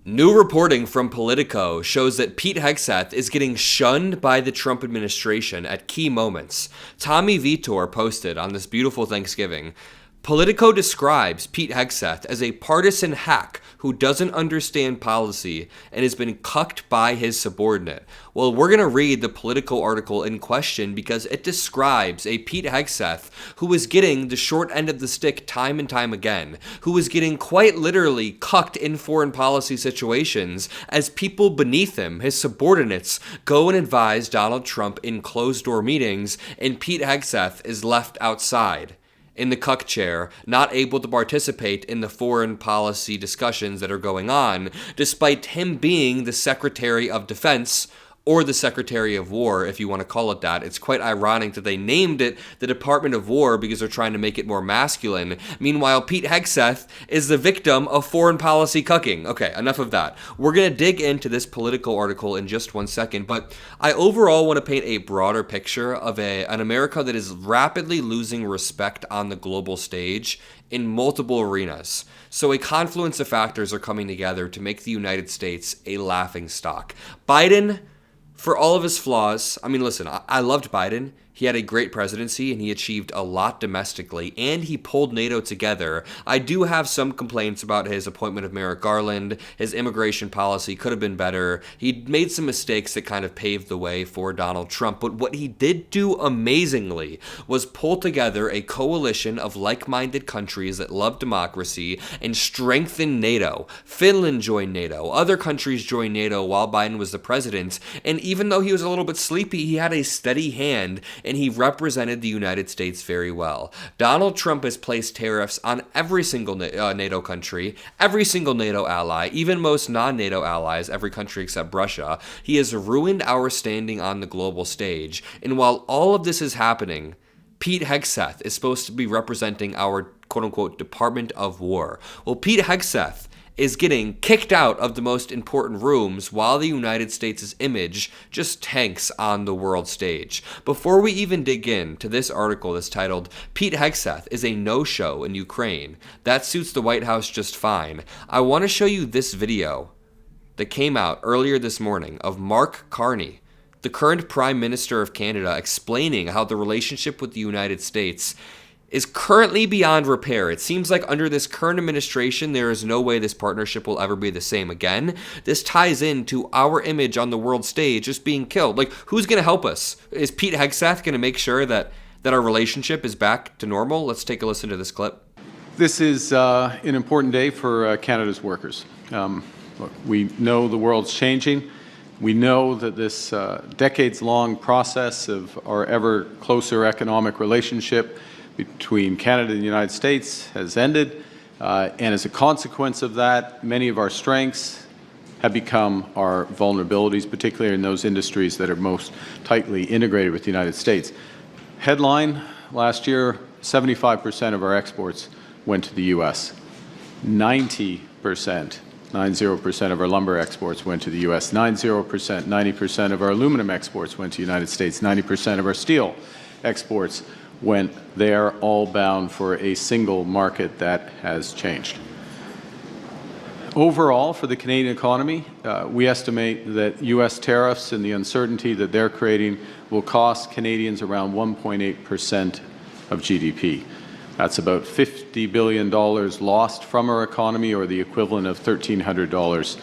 New reporting from Politico shows that Pete Hegseth is getting shunned by the Trump administration at key moments. Tommy Vitor posted on this beautiful Thanksgiving, Politico describes Pete Hegseth as a partisan hack who doesn't understand policy and has been cucked by his subordinate. Well, we're going to read the Politico article in question because it describes a Pete Hegseth who is getting the short end of the stick time and time again, who is getting quite literally cucked in foreign policy situations as people beneath him, his subordinates, go and advise Donald Trump in closed-door meetings, and Pete Hegseth is left outside in the cuck chair, not able to participate in the foreign policy discussions that are going on, despite him being the Secretary of Defense, or the Secretary of War, if you want to call it that. It's quite ironic that they named it the Department of War because they're trying to make it more masculine. Meanwhile, Pete Hegseth is the victim of foreign policy cucking. Okay, enough of that. We're going to dig into this Politico article in just 1 second, but I overall want to paint a broader picture of an America that is rapidly losing respect on the global stage in multiple arenas. So a confluence of factors are coming together to make the United States a laughingstock. Biden, for all of his flaws, I mean, listen, I loved Biden. He had a great presidency and he achieved a lot domestically and he pulled NATO together. I do have some complaints about his appointment of Merrick Garland. His immigration policy could have been better. He made some mistakes that kind of paved the way for Donald Trump. But what he did do amazingly was pull together a coalition of like-minded countries that love democracy and strengthen NATO. Finland joined NATO. Other countries joined NATO while Biden was the president. And even though he was a little bit sleepy, he had a steady hand and he represented the United States very well. Donald Trump has placed tariffs on every single NATO country, every single NATO ally, even most non-NATO allies, every country except Russia. He has ruined our standing on the global stage. And while all of this is happening, Pete Hegseth is supposed to be representing our quote-unquote Department of War. Well, Pete Hegseth is getting kicked out of the most important rooms while the United States' image just tanks on the world stage. Before we even dig into this article that's titled, Pete Hegseth is a no-show in Ukraine, that suits the White House just fine, I want to show you this video that came out earlier this morning of Mark Carney, the current Prime Minister of Canada, explaining how the relationship with the United States is currently beyond repair. It seems like under this current administration, there is no way this partnership will ever be the same again. This ties into our image on the world stage just being killed. Like, who's going to help us? Is Pete Hegseth going to make sure that our relationship is back to normal? Let's take a listen to this clip. This is an important day for Canada's workers. Look, we know the world's changing. We know that this decades-long process of our ever closer economic relationship between Canada and the United States has ended, and as a consequence of that, many of our strengths have become our vulnerabilities, particularly in those industries that are most tightly integrated with the United States. Headline, last year, 75% of our exports went to the U.S. 90% of our lumber exports went to the U.S. 90% of our aluminum exports went to the United States. 90% of our steel exports went there, all bound for a single market that has changed. Overall, for the Canadian economy, we estimate that U.S. tariffs and the uncertainty that they're creating will cost Canadians around 1.8% of GDP. That's about $50 billion lost from our economy, or the equivalent of $1,300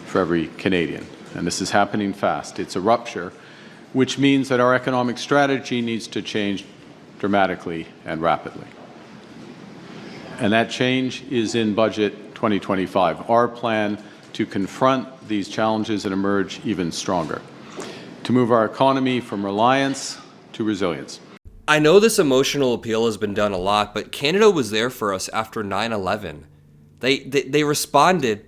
for every Canadian. And this is happening fast. It's a rupture, which means that our economic strategy needs to change dramatically and rapidly. And that change is in Budget 2025, our plan to confront these challenges and emerge even stronger, to move our economy from reliance to resilience. I know this emotional appeal has been done a lot, but Canada was there for us after 9/11. They responded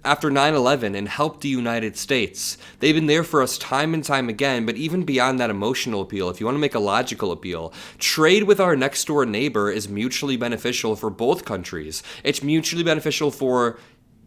after 9/11 and helped the United States. They've been there for us time and time again, but even beyond that emotional appeal, if you want to make a logical appeal, trade with our next door neighbor is mutually beneficial for both countries. It's mutually beneficial for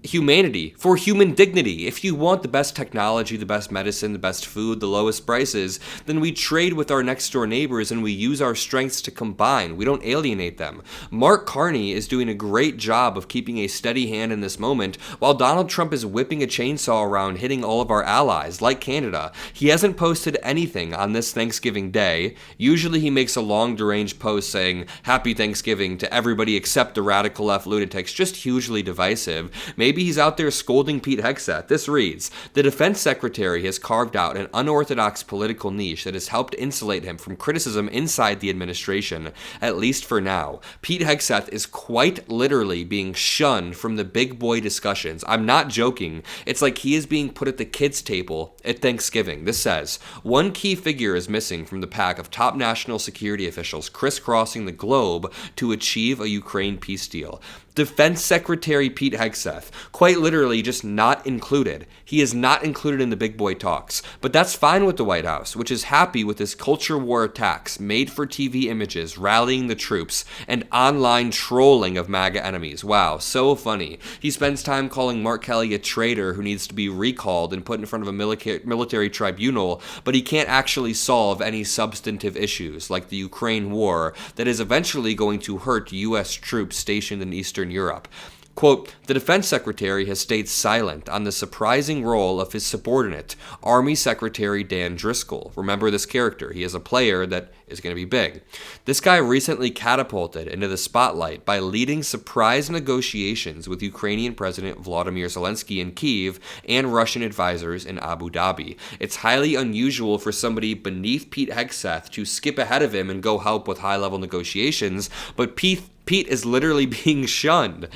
humanity, for human dignity. If you want the best technology, the best medicine, the best food, the lowest prices, then we trade with our next door neighbors and we use our strengths to combine. We don't alienate them. Mark Carney is doing a great job of keeping a steady hand in this moment, while Donald Trump is whipping a chainsaw around hitting all of our allies, like Canada. He hasn't posted anything on this Thanksgiving Day. Usually he makes a long-range post saying, "Happy Thanksgiving" to everybody except the radical left lunatics, just hugely divisive. Maybe he's out there scolding Pete Hegseth. This reads, "The Defense Secretary has carved out an unorthodox political niche that has helped insulate him from criticism inside the administration, at least for now. Pete Hegseth is quite literally being shunned from the big boy discussions. I'm not joking. It's like he is being put at the kids' table at Thanksgiving." This says, "One key figure is missing from the pack of top national security officials crisscrossing the globe to achieve a Ukraine peace deal. Defense Secretary Pete Hegseth, quite literally just not included. He is not included in the big boy talks. But that's fine with the White House, which is happy with his culture war attacks, made-for-TV images, rallying the troops, and online trolling of MAGA enemies." Wow, so funny. He spends time calling Mark Kelly a traitor who needs to be recalled and put in front of a military tribunal, but he can't actually solve any substantive issues, like the Ukraine war, that is eventually going to hurt U.S. troops stationed in Eastern Europe. Quote, "The Defense Secretary has stayed silent on the surprising role of his subordinate, Army Secretary Dan Driscoll." Remember this character. He is a player that is going to be big. "This guy recently catapulted into the spotlight by leading surprise negotiations with Ukrainian President Volodymyr Zelensky in Kyiv and Russian advisors in Abu Dhabi. It's highly unusual for somebody beneath Pete Hegseth to skip ahead of him and go help with high-level negotiations, but Pete is literally being shunned."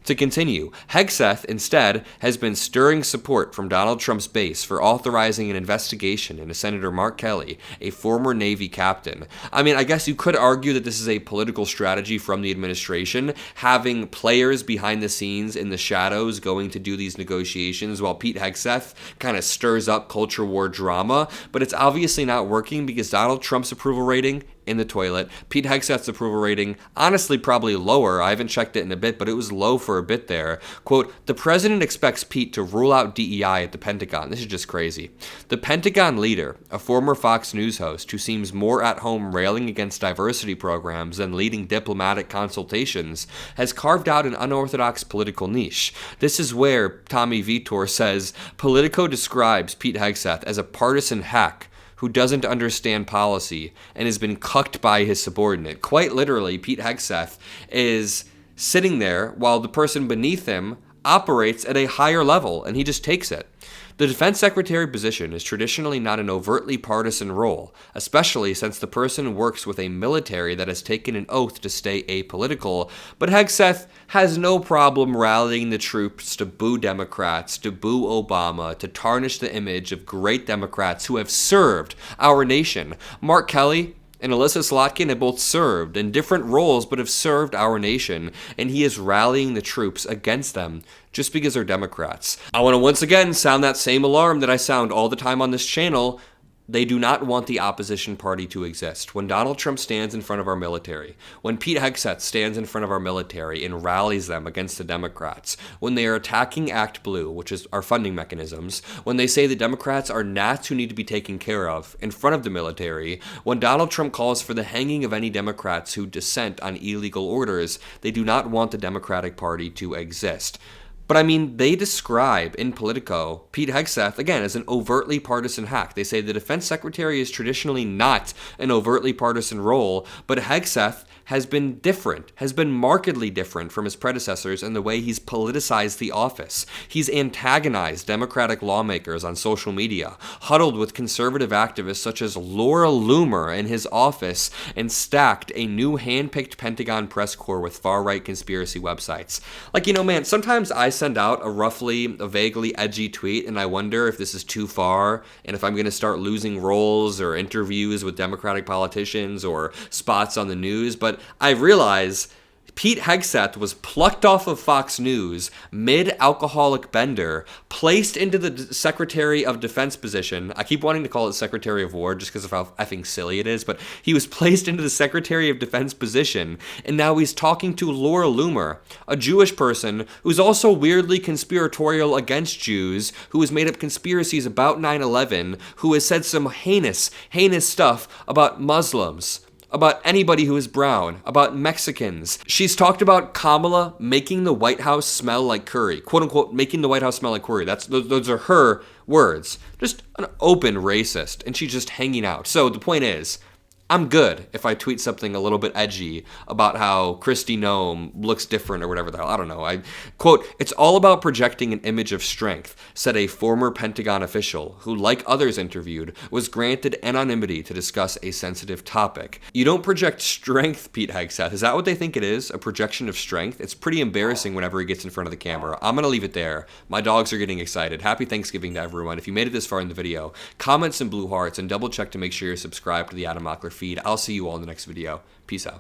To continue, Hegseth, instead, has been stirring support from Donald Trump's base for authorizing an investigation into Senator Mark Kelly, a former Navy captain. I mean, I guess you could argue that this is a political strategy from the administration, having players behind the scenes in the shadows going to do these negotiations while Pete Hegseth kind of stirs up culture war drama, but it's obviously not working because Donald Trump's approval rating in the toilet. Pete Hegseth's approval rating, honestly, probably lower. I haven't checked it in a bit, but it was low for a bit there. Quote, "The president expects Pete to rule out DEI at the Pentagon." This is just crazy. "The Pentagon leader, a former Fox News host who seems more at home railing against diversity programs than leading diplomatic consultations, has carved out an unorthodox political niche. This is where Tommy Vitor says, Politico describes Pete Hegseth as a partisan hack who doesn't understand policy and has been cucked by his subordinate." Quite literally, Pete Hegseth is sitting there while the person beneath him operates at a higher level, and he just takes it. "The defense secretary position is traditionally not an overtly partisan role, especially since the person works with a military that has taken an oath to stay apolitical, but Hegseth has no problem rallying the troops to boo Democrats, to boo Obama, to tarnish the image of great Democrats who have served our nation. Mark Kelly and Alyssa Slotkin have both served in different roles but have served our nation, and he is rallying the troops against them just because they're Democrats." I want to once again sound that same alarm that I sound all the time on this channel. They do not want the opposition party to exist. When Donald Trump stands in front of our military, when Pete Hegseth stands in front of our military and rallies them against the Democrats, when they are attacking Act Blue, which is our funding mechanisms, when they say the Democrats are gnats who need to be taken care of in front of the military, when Donald Trump calls for the hanging of any Democrats who dissent on illegal orders, they do not want the Democratic Party to exist. But I mean, they describe in Politico Pete Hegseth, again, as an overtly partisan hack. They say the defense secretary is traditionally not an overtly partisan role, but Hegseth has been different, has been markedly different from his predecessors in the way he's politicized the office. He's antagonized Democratic lawmakers on social media, huddled with conservative activists such as Laura Loomer in his office, and stacked a new hand-picked Pentagon press corps with far-right conspiracy websites. Like, you know, man, sometimes I send out a vaguely edgy tweet, and I wonder if this is too far, and if I'm going to start losing roles or interviews with Democratic politicians or spots on the news, but I realize Pete Hegseth was plucked off of Fox News mid-alcoholic bender, placed into the Secretary of Defense position. I keep wanting to call it Secretary of War just because of how effing silly it is, but he was placed into the Secretary of Defense position, and now he's talking to Laura Loomer, a Jewish person who's also weirdly conspiratorial against Jews, who has made up conspiracies about 9/11, who has said some heinous stuff about Muslims, about anybody who is brown, about Mexicans. She's talked about Kamala making the White House smell like curry, quote unquote, making the White House smell like curry. Those are her words. Just an open racist, and she's just hanging out. So the point is, I'm good if I tweet something a little bit edgy about how Kristi Noem looks different or whatever the hell. I don't know. I quote, "It's all about projecting an image of strength," said a former Pentagon official who, like others interviewed, was granted anonymity to discuss a sensitive topic. You don't project strength, Pete Hegseth. Is that what they think it is? A projection of strength? It's pretty embarrassing whenever he gets in front of the camera. I'm going to leave it there. My dogs are getting excited. Happy Thanksgiving to everyone. If you made it this far in the video, comment some blue hearts and double check to make sure you're subscribed to the Adam Mockler feed. I'll see you all in the next video. Peace out.